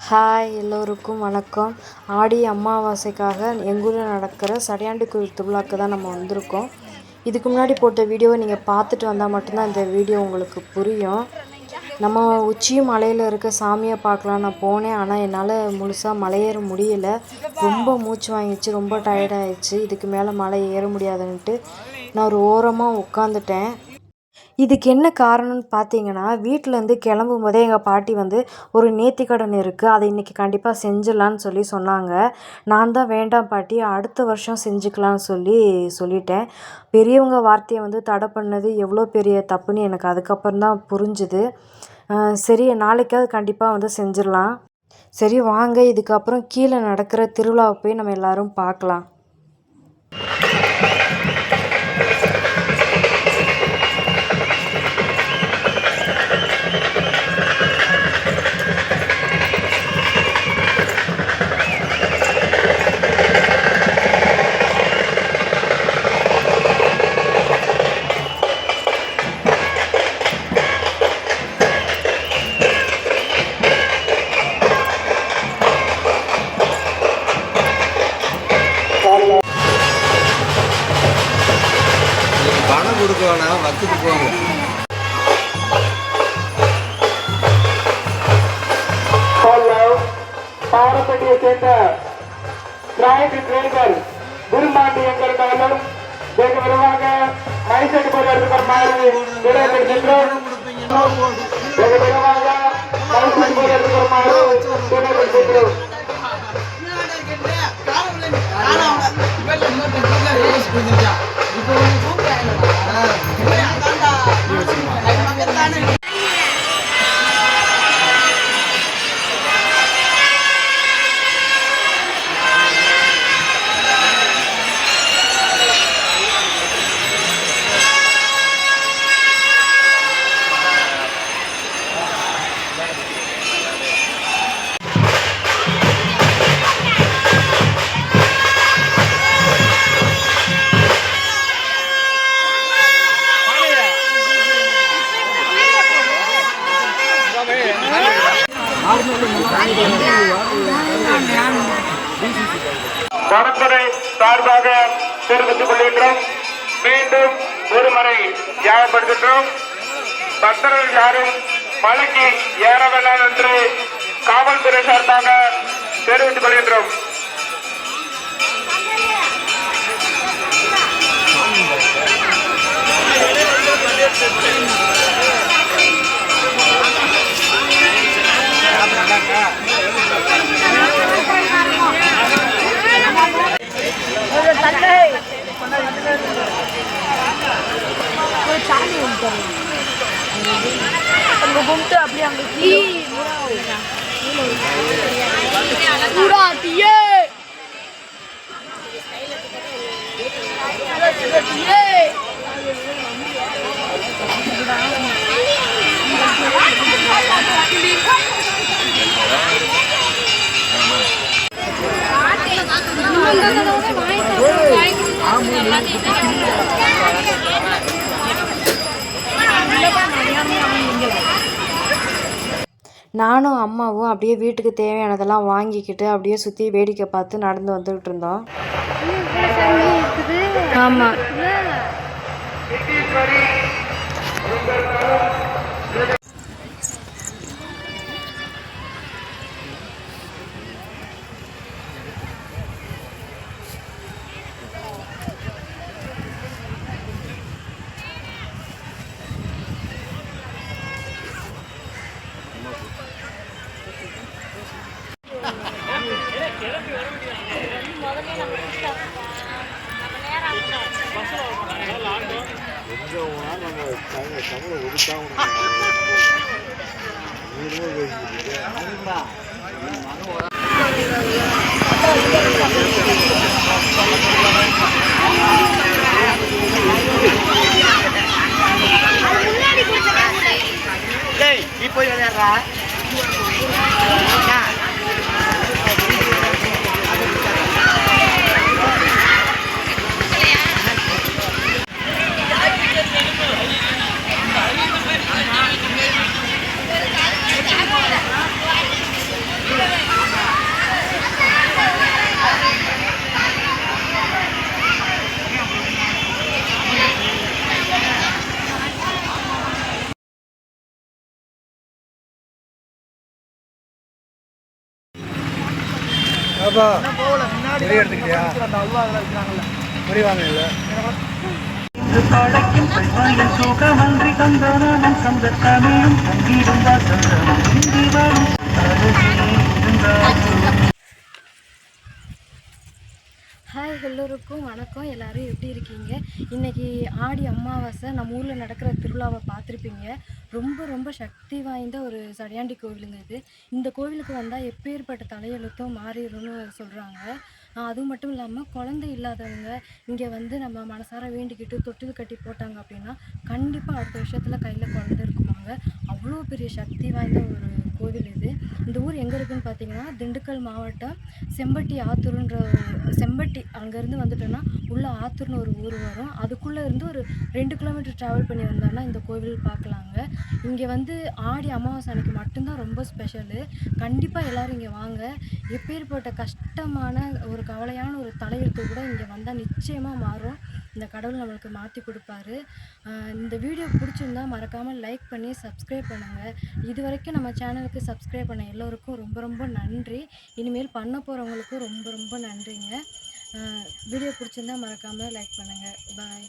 Hi எல்லோருக்கும் வணக்கம். ஆடி அமாவாசைக்காக எங்கள் ஊரில் நடக்கிற சடையாண்டி கோயில் திருவிழாக்கு தான் நம்ம வந்திருக்கோம். இதுக்கு முன்னாடி போட்ட வீடியோவை நீங்கள் பார்த்துட்டு வந்தால் மட்டும்தான் இந்த வீடியோ உங்களுக்கு புரியும். நம்ம உச்சியும் மலையில் இருக்க சாமியை பார்க்கலாம் நான் போனேன். ஆனால் என்னால் முழுசாக மலை ஏற முடியலை. ரொம்ப மூச்சு வாங்கிச்சு, ரொம்ப டயர்டாகிடுச்சு. இதுக்கு மேலே மலை ஏற முடியாதுன்ட்டு நான் ஒரு ஓரமாக உட்காந்துட்டேன். இதுக்கு என்ன காரணம்னு பார்த்தீங்கன்னா, வீட்டிலேருந்து கிளம்பும் போதே எங்கள் பாட்டி ஒரு நேர்த்திக்கடன் இருக்குது, அதை இன்றைக்கி கண்டிப்பாக செஞ்சிடலான்னு சொன்னாங்க. நான் தான் வேண்டாம் பாட்டி, அடுத்த வருஷம் செஞ்சுக்கலான்னு சொல்லிட்டேன். பெரியவங்க வார்த்தையை தடை பண்ணது எவ்வளோ பெரிய தப்புன்னு எனக்கு அதுக்கப்புறம் தான் புரிஞ்சுது. சரி, நாளைக்காவது கண்டிப்பாக செஞ்சிடலாம். சரி வாங்க, இதுக்கப்புறம் கீழே நடக்கிற திருவிழாவை போய் நம்ம எல்லோரும் பார்க்கலாம். பணம் கொடுக்கணும்னா வச்சுட்டு போங்க. பாரம்பரிய சேர்ந்த டிராய்டு டிரைவர் குருமாண்டி எங்களுக்காலும் வெகு விரைவாக மைசெட் போடுவதற்கு மாறி விடைபெறுகின்றோம். வெகு விரைவாக மைசெட் போடுவதற்கு மாறி விடைபெறுகின்றோம். வனத்துறை சார்பாக தெரிவித்துக் கொள்கின்றோம். மீண்டும் ஒருமுறை ஞாபகப்படுத்துகின்றோம். பக்தர்கள் யாரும் மலைக்கு ஏற வேண்டாம் என்று காவல்துறை சார்பாக தெரிவித்துக் கொள்கின்றோம். அங்க கும்பிட்டு அப்படியே அங்க நானும் அம்மாவும் அப்படியே வீட்டுக்கு தேவையானதெல்லாம் வாங்கிக்கிட்டு அப்படியே சுற்றி வேடிக்கை பார்த்து நடந்து வந்துக்கிட்டு இருந்தோம். ஆமாம், இப்போ விளையாடுறா Yeah. பாப்பா முறி எடுத்துக்கிட்டியா முறி வாங்கல சுகமன்றி தந்தனம் சந்த தமிழும் தங்கியிருந்தா ஹாய் எல்லோருக்கும் வணக்கம். எல்லோரும் எப்படி இருக்கீங்க? இன்றைக்கி ஆடி அமாவாசை நம்ம ஊரில் நடக்கிற திருவிழாவை பார்த்துருப்பீங்க. ரொம்ப ரொம்ப சக்தி வாய்ந்த ஒரு சடையாண்டி கோவிலுங்க இது. இந்த கோவிலுக்கு வந்தால் எப்பேற்பட்ட தலையெழுத்தும் மாறிடும்னு சொல்கிறாங்க. அதுவும் மட்டும் இல்லாமல் குழந்தை இல்லாதவங்க இங்கே வந்து நம்ம மனசார வேண்டிக்கிட்டு தொட்டில் கட்டி போட்டாங்க அப்படின்னா கண்டிப்பாக அடுத்த வருஷத்தில் கையில் குழந்தை இருக்குமாங்க. அவ்வளோ பெரிய சக்தி வாய்ந்த ஒரு கோவில் இது. இந்த ஊர் எங்கே இருக்குதுன்னு பார்த்தீங்கன்னா திண்டுக்கல் மாவட்டம் செம்பட்டி ஆத்தூருன்ற செம்பட்டி அங்கேருந்து வந்துட்டோன்னா உள்ள ஆத்தூர்னு ஒரு ஊர் வரும். அதுக்குள்ளே இருந்து ஒரு 2 கிலோமீட்டர் ட்ராவல் பண்ணி வந்தோன்னா இந்த கோவில் பார்க்கலாங்க. இங்கே வந்து ஆடி அமாவாசை அன்னைக்கு மட்டும்தான் ரொம்ப ஸ்பெஷலு. கண்டிப்பாக எல்லோரும் இங்கே வாங்க. எப்பேற்பட்ட கஷ்டமான ஒரு கவலையான ஒரு தலையெழுத்து கூட இங்கே வந்தால் நிச்சயமாக மாறும். இந்த கடவுள் நம்மளுக்கு மாற்றி கொடுப்பாரு. இந்த வீடியோ பிடிச்சிருந்தா மறக்காமல் லைக் பண்ணி சப்ஸ்கிரைப் பண்ணுங்கள். இது வரைக்கும் நம்ம சேனலுக்கு சப்ஸ்கிரைப் பண்ண எல்லோருக்கும் ரொம்ப ரொம்ப நன்றி. இனிமேல் பண்ண போகிறவங்களுக்கும் ரொம்ப ரொம்ப நன்றிங்க. வீடியோ பிடிச்சிருந்தா மறக்காமல் லைக் பண்ணுங்கள். பாய்.